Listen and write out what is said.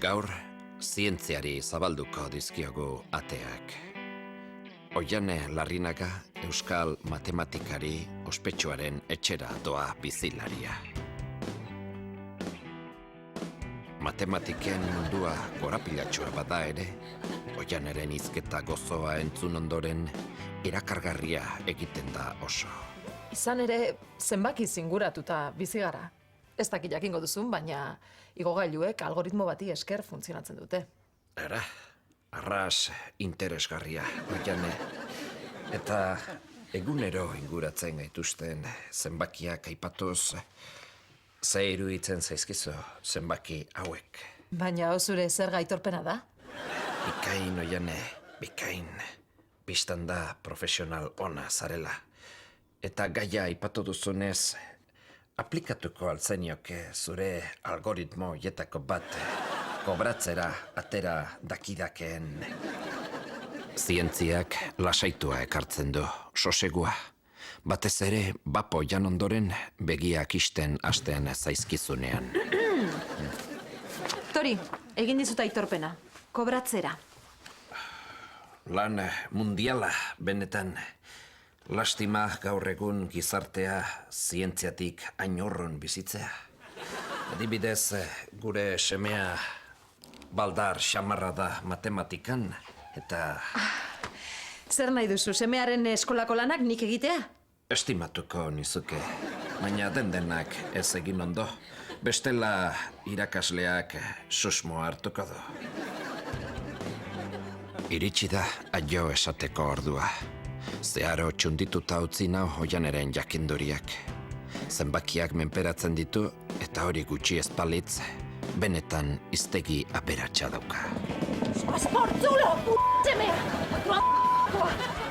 Gaur, zientziari zabalduko dizkiogu ateak. Oiane Larrinaga, euskal matematikari ospetsuaren etxera doa bizilaria. Matematiken mundua korapilatxoa bada ere, Oianeren hizketa gozoa entzun ondoren, erakargarria egiten da oso. Izan ere, zenbaki zinguratuta bizi gara. Ez dakit jakingo duzun, baina igogailuek algoritmo bati esker funtzionatzen dute. Era, arras interesgarria, Oiane. Eta egunero inguratzen gaituzten zenbakiak aipatuz, ze iruditzen zaizkizu zenbaki hauek. Baina zure zer gaitorpena da? Bikain, Oiane, bikain. Bistan da profesional ona zarela. Eta gaia aipatu duzunez, aplikatuko altzenioke zure algoritmo hietako bat kobratzera atera dakidakeen. Zientziak lasaitua ekartzen du, sosegua. Batez ere, bapo jan ondoren begiak isten hasten zaizkizunean. Tori, egin dizut aitorpena. Kobratzera. Lan mundiala, benetan. Lastima gaur egun gizartea zientziatik hain urrun bizitzea. Adibidez, gure semea baldar xamarra da matematikan, eta... Zer nahi duzu, semearen eskolako lanak nik egitea? Estimatuko nizuke, baina denak ez egin ondo. Bestela irakasleak susmo hartuko du. Iritsi da aio esateko ordua. Zeharo txundituta utzi nau Oianeren jakinduriak. Zenbakiak menperatzen ditu eta hori gutxi espalitz, benetan hiztegi aberatsa dauka. Esportzulo, semea!